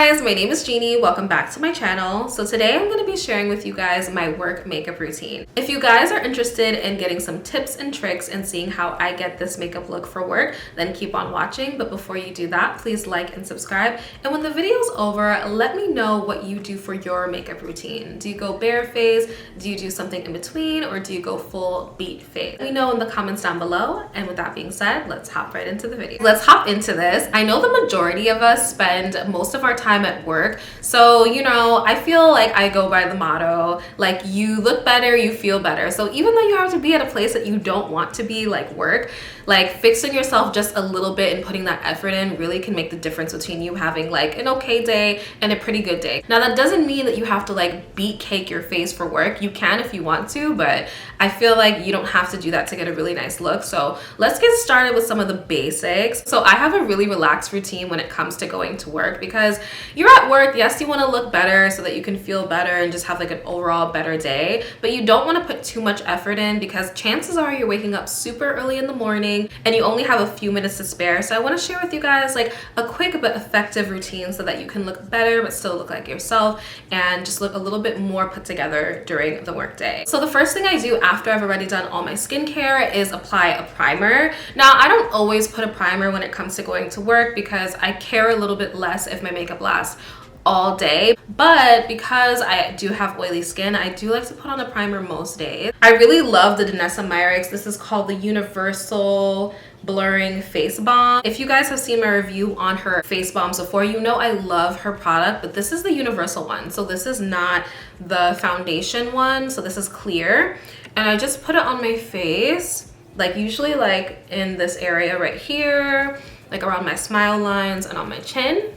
guys, my name is Jeannie. Welcome back to my channel. So today I'm going to be sharing with you guys my work makeup routine. If you guys are interested in getting some tips and tricks and seeing how I get this makeup look for work, then keep on watching. But before you do that, please like and subscribe. And when the video's over, let me know what you do for your makeup routine. Do you go bare face? Do you do something in between? Or do you go full beat face? Let me know in the comments down below. And with that being said, let's hop right into the video. Let's hop into this. I know the majority of us spend most of our time at work. So, you know, I feel like I go by the motto, like you look better, you feel better. So even though you have to be at a place that you don't want to be, like work, like fixing yourself just a little bit and putting that effort in really can make the difference between you having like an okay day and a pretty good day. Now that doesn't mean that you have to like beat cake your face for work. You can if you want to, but I feel like you don't have to do that to get a really nice look. So let's get started with some of the basics. So I have a really relaxed routine when it comes to going to work because you're at work. Yes, you want to look better so that you can feel better and just have like an overall better day, but you don't want to put too much effort in because chances are you're waking up super early in the morning and you only have a few minutes to spare. So I want to share with you guys like a quick but effective routine so that you can look better but still look like yourself and just look a little bit more put together during the workday. So the first thing I do after I've already done all my skincare is apply a primer. Now I don't always put a primer when it comes to going to work because I care a little bit less if my makeup lasts all day, but because I do have oily skin, I do like to put on a primer most days. I really love the Danessa Myricks. This is called the Universal Blurring Face Balm. If you guys have seen my review on her face balms before, you know I love her product, but this is the universal one. So this is not the foundation one. So this is clear. And I just put it on my face, like usually like in this area right here, like around my smile lines and on my chin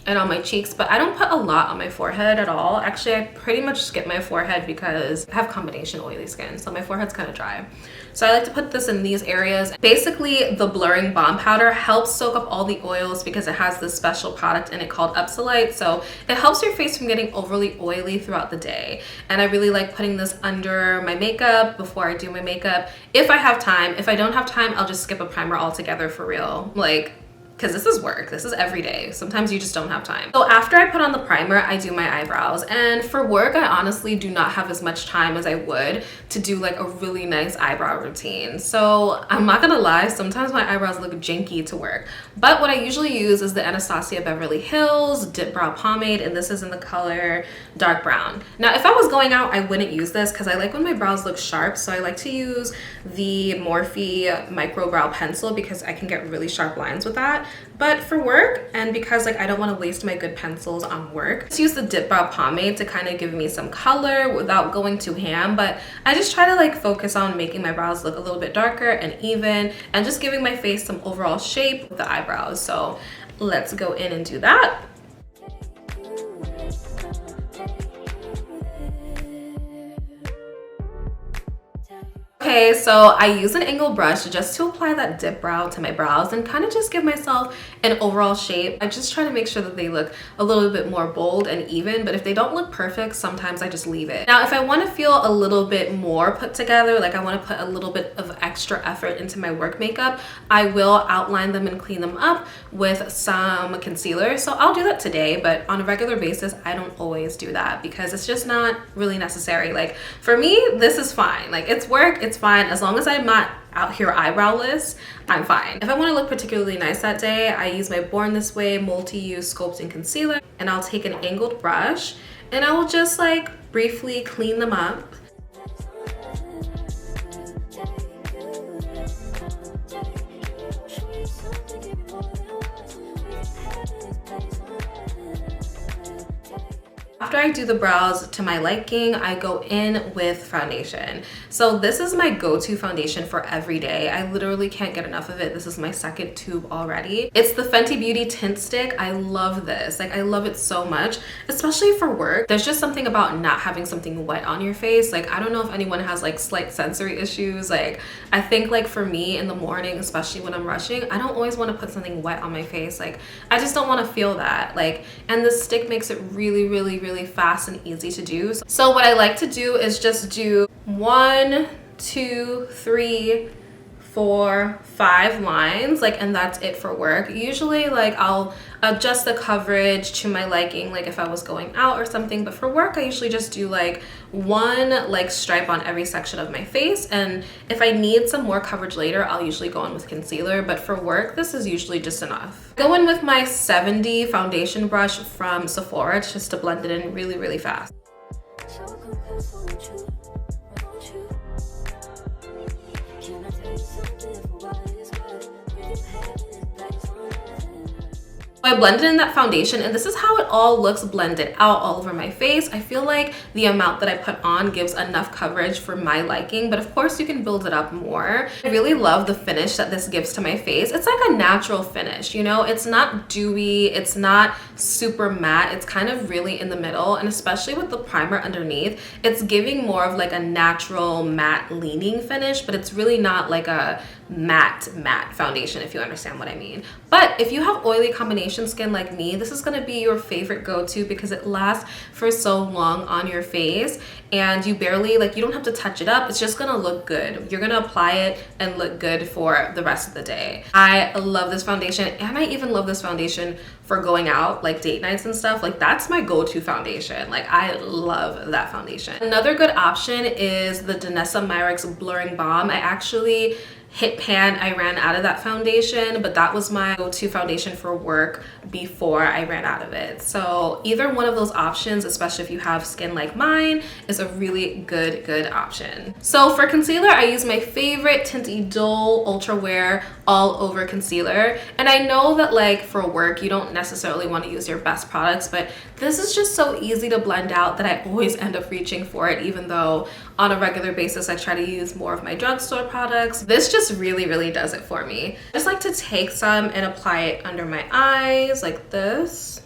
and on my cheeks, but I don't put a lot on my forehead at all. Actually, I pretty much skip my forehead because I have combination oily skin, so my forehead's kind of dry. So I like to put this in these areas. Basically, the blurring balm powder helps soak up all the oils because it has this special product in it called Upsolite. So it helps your face from getting overly oily throughout the day. And I really like putting this under my makeup before I do my makeup. If I have time. If I don't have time, I'll just skip a primer altogether for real. Like, because this is work, this is every day. Sometimes you just don't have time. So after I put on the primer, I do my eyebrows. And for work, I honestly do not have as much time as I would to do like a really nice eyebrow routine. So I'm not gonna lie, sometimes my eyebrows look janky to work. But what I usually use is the Anastasia Beverly Hills Dip Brow Pomade, and this is in the color dark brown. Now, if I was going out, I wouldn't use this because I like when my brows look sharp. So I like to use the Morphe Micro Brow Pencil because I can get really sharp lines with that. But for work, and because like I don't want to waste my good pencils on work, let's use the Dip Brow Pomade to kind of give me some color without going too ham. But I just try to like focus on making my brows look a little bit darker and even, and just giving my face some overall shape with the eyebrows. So let's go in and do that. Okay, so I use an angled brush just to apply that dip brow to my brows and kind of just give myself an overall shape. I just try to make sure that they look a little bit more bold and even, but if they don't look perfect, sometimes I just leave it. Now, if I want to feel a little bit more put together, like I want to put a little bit of extra effort into my work makeup, I will outline them and clean them up with some concealer. So I'll do that today, but on a regular basis, I don't always do that because it's just not really necessary. Like for me, this is fine. Like it's work, it's fine. As long as I'm not out here eyebrowless, I'm fine. If I want to look particularly nice that day, I use my Born This Way multi-use sculpting concealer, and I'll take an angled brush and I will just like briefly clean them up. After I do the brows to my liking, I go in with foundation. So this is my go-to foundation for every day. I literally can't get enough of it. This is my second tube already. It's the Fenty Beauty Tint Stick. I love this. Like I love it so much, especially for work. There's just something about not having something wet on your face. Like I don't know if anyone has like slight sensory issues. Like I think like for me in the morning, especially when I'm rushing, I don't always want to put something wet on my face. Like I just don't want to feel that. Like, and the stick makes it really, really, really fast and easy to do. So what I like to do is just do 1, 2, 3, 4, 5 lines, like, and that's it for work. Usually like I'll adjust the coverage to my liking, like if I was going out or something, but for work I usually just do like one like stripe on every section of my face, and if I need some more coverage later I'll usually go in with concealer, but for work this is usually just enough. Go in with my 70 foundation brush from Sephora just to blend it in really, really fast. I blended in that foundation, and this is how it all looks blended out all over my face. I feel like the amount that I put on gives enough coverage for my liking, but of course you can build it up more. I really love the finish that this gives to my face. It's like a natural finish, you know? It's not dewy, it's not super matte, it's kind of really in the middle, and especially with the primer underneath, it's giving more of like a natural matte leaning finish, but it's really not like a matte foundation, if you understand what I mean. But if you have oily combination skin like me, this is going to be your favorite go-to because it lasts for so long on your face, and you barely, like, you don't have to touch it up. It's just going to look good. You're going to apply it and look good for the rest of the day. I love this foundation, and I even love this foundation for going out, like date nights and stuff. Like, that's my go-to foundation. Like, I love that foundation. Another good option is the Danessa Myricks Blurring Balm. I actually hit pan. I ran out of that foundation, but that was my go-to foundation for work before I ran out of it. So either one of those options, especially if you have skin like mine, is a really good option. So for concealer, I use my favorite Tint Idole Ultra Wear All Over Concealer. And I know that like for work, you don't necessarily want to use your best products, but this is just so easy to blend out that I always end up reaching for it, even though on a regular basis, I try to use more of my drugstore products. This just really does it for me. I just like to take some and apply it under my eyes like this.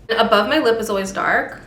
Above my lip is always dark,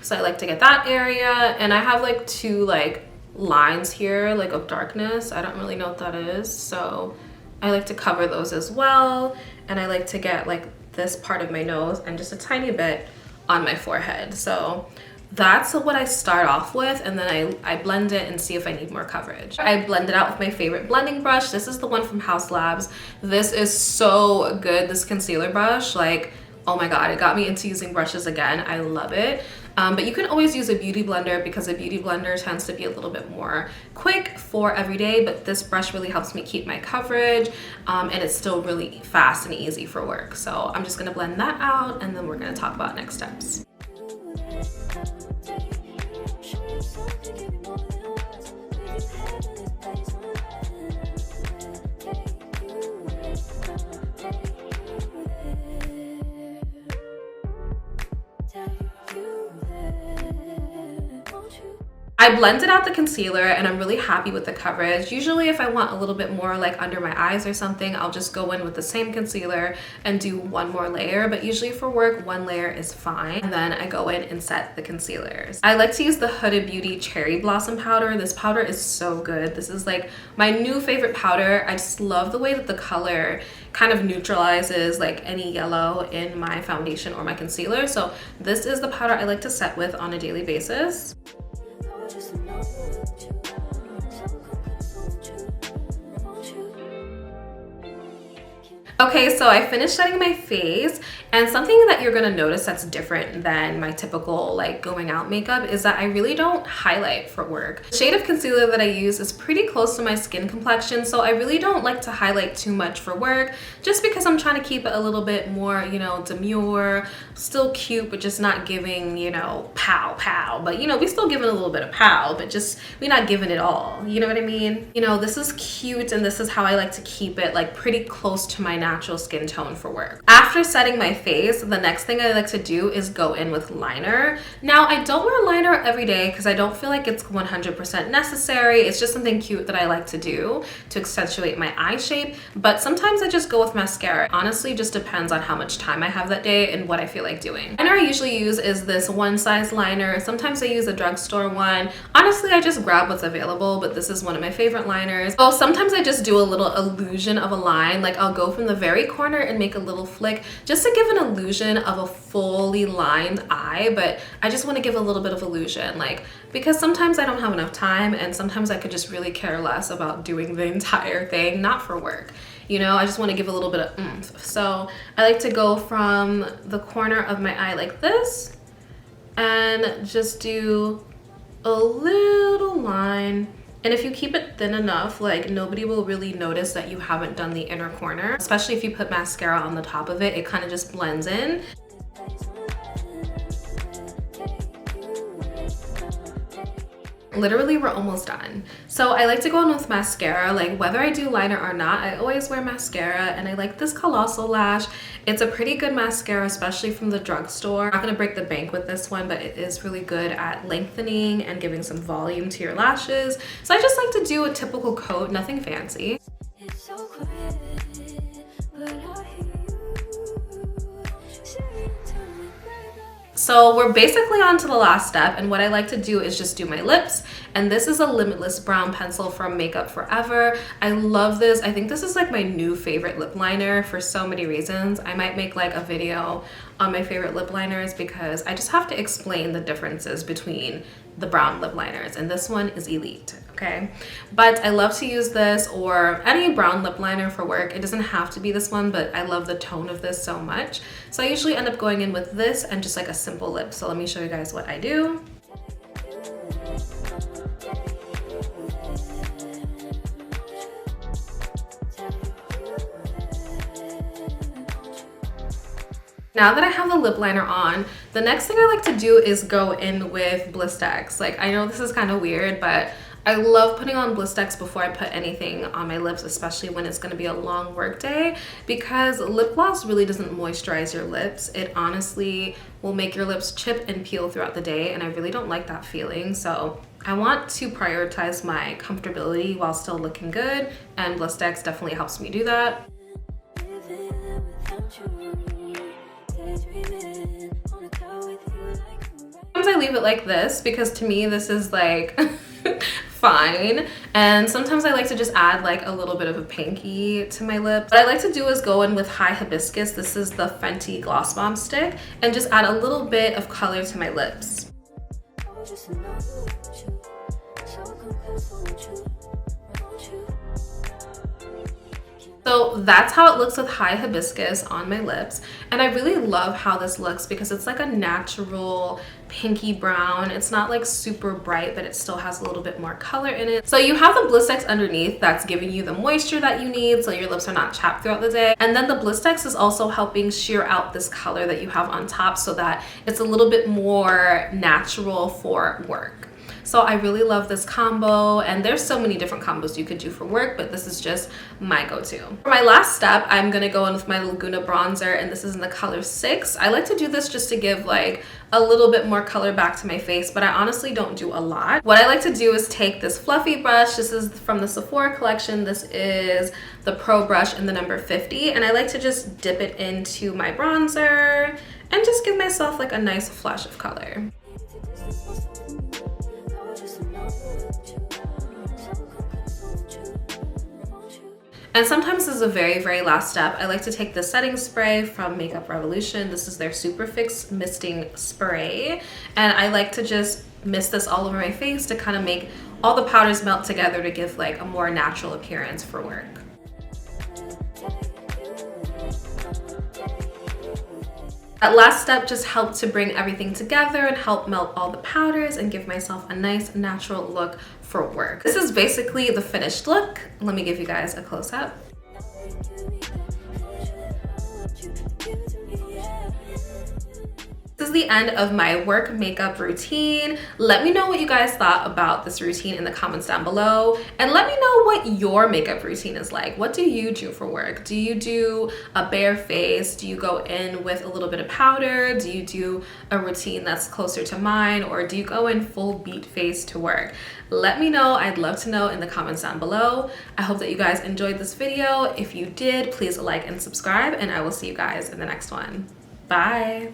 so I like to get that area, and I have like 2 like lines here like of darkness. I don't really know what that is, so I like to cover those as well, and I like to get like this part of my nose and just a tiny bit on my forehead. So that's what I start off with, and then I blend it and see if I need more coverage. I blend it out with my favorite blending brush. This is the one from Haus Labs. This is so good, this concealer brush. Like, oh my god, it got me into using brushes again. I love it. But you can always use a beauty blender because a beauty blender tends to be a little bit more quick for every day, but this brush really helps me keep my coverage, and it's still really fast and easy for work. So I'm just gonna blend that out, and then we're gonna talk about next steps. I blended out the concealer, and I'm really happy with the coverage. Usually if I want a little bit more like under my eyes or something, I'll just go in with the same concealer and do one more layer, but usually for work, one layer is fine. And then I go in and set the concealers. I like to use the Huda Beauty Cherry Blossom powder. This powder is so good. This is like my new favorite powder. I just love the way that the color kind of neutralizes like any yellow in my foundation or my concealer. So this is the powder I like to set with on a daily basis. Okay, so I finished setting my face, and something that you're gonna notice that's different than my typical like going out makeup is that I really don't highlight for work. The shade of concealer that I use is pretty close to my skin complexion, so I really don't like to highlight too much for work, just because I'm trying to keep it a little bit more, you know, demure, still cute, but just not giving, you know, pow pow. But you know, we still giving a little bit of pow, but just we're not giving it all. You know what I mean? You know, this is cute, and this is how I like to keep it like pretty close to my natural skin tone for work. After setting my face, the next thing I like to do is go in with liner. Now, I don't wear liner every day because I don't feel like it's 100% necessary. It's just something cute that I like to do to accentuate my eye shape, but sometimes I just go with mascara. Honestly, just depends on how much time I have that day and what I feel like doing. The liner I usually use is this one size liner. Sometimes I use a drugstore one. Honestly, I just grab what's available, but this is one of my favorite liners. So sometimes I just do a little illusion of a line. Like I'll go from the very corner and make a little flick just to give an illusion of a fully lined eye, but I just want to give a little bit of illusion, like, because sometimes I don't have enough time and sometimes I could just really care less about doing the entire thing, not for work. You know, I just want to give a little bit of oomph. So I like to go from the corner of my eye like this and just do a little line. And if you keep it thin enough, like, nobody will really notice that you haven't done the inner corner, especially if you put mascara on the top of it. It kind of just blends in. Literally, we're almost done. So I like to go in with mascara, like whether I do liner or not, I always wear mascara, and I like this Colossal Lash. It's a pretty good mascara, especially from the drugstore. I'm not gonna break the bank with this one, but it is really good at lengthening and giving some volume to your lashes. So I just like to do a typical coat, nothing fancy. It's so quiet, but I hear you. So we're basically on to the last step, and what I like to do is just do my lips, and this is a Limitless brown pencil from Makeup Forever. I love this. I think this is like my new favorite lip liner for so many reasons. I might make like a video on my favorite lip liners because I just have to explain the differences between the brown lip liners, and this one is elite, okay? But I love to use this or any brown lip liner for work. It doesn't have to be this one, but I love the tone of this so much. So I usually end up going in with this and just like a simple lip. So let me show you guys what I do. Now that I have the lip liner on, the next thing I like to do is go in with Blistex. Like, I know this is kind of weird, but I love putting on Blistex before I put anything on my lips, especially when it's going to be a long work day, because lip gloss really doesn't moisturize your lips. It honestly will make your lips chip and peel throughout the day, and I really don't like that feeling. So I want to prioritize my comfortability while still looking good, and Blistex definitely helps me do that. Sometimes I leave it like this because to me this is like fine, and sometimes I like to just add like a little bit of a pinky to my lip. What I like to do is go in with High Hibiscus. This is the Fenty Gloss Bomb stick, and just add a little bit of color to my lips. So that's how it looks with High Hibiscus on my lips, and I really love how this looks because it's like a natural pinky brown. It's not like super bright, but it still has a little bit more color in it. So you have the Blistex underneath that's giving you the moisture that you need so your lips are not chapped throughout the day, and then the Blistex is also helping sheer out this color that you have on top so that it's a little bit more natural for work. So I really love this combo, and there's so many different combos you could do for work, but this is just my go-to. For my last step, I'm gonna go in with my Laguna bronzer, and this is in the color 6. I like to do this just to give like a little bit more color back to my face, but I honestly don't do a lot. What I like to do is take this fluffy brush. This is from the Sephora collection. This is the Pro Brush in the number 50, and I like to just dip it into my bronzer and just give myself like a nice flash of color. And sometimes this is a very, very last step. I like to take the setting spray from Makeup Revolution. This is their Super Fix Misting Spray. And I like to just mist this all over my face to kind of make all the powders melt together to give like a more natural appearance for work. That last step just helped to bring everything together and help melt all the powders and give myself a nice natural look for work. This is basically the finished look. Let me give you guys a close-up. This is the end of my work makeup routine. Let me know what you guys thought about this routine in the comments down below, and let me know what your makeup routine is like. What do you do for work? Do you do a bare face? Do you go in with a little bit of powder? Do you do a routine that's closer to mine, or do you go in full beat face to work? Let me know. I'd love to know in the comments down below. I hope that you guys enjoyed this video. If you did, please like and subscribe, and I will see you guys in the next one. Bye.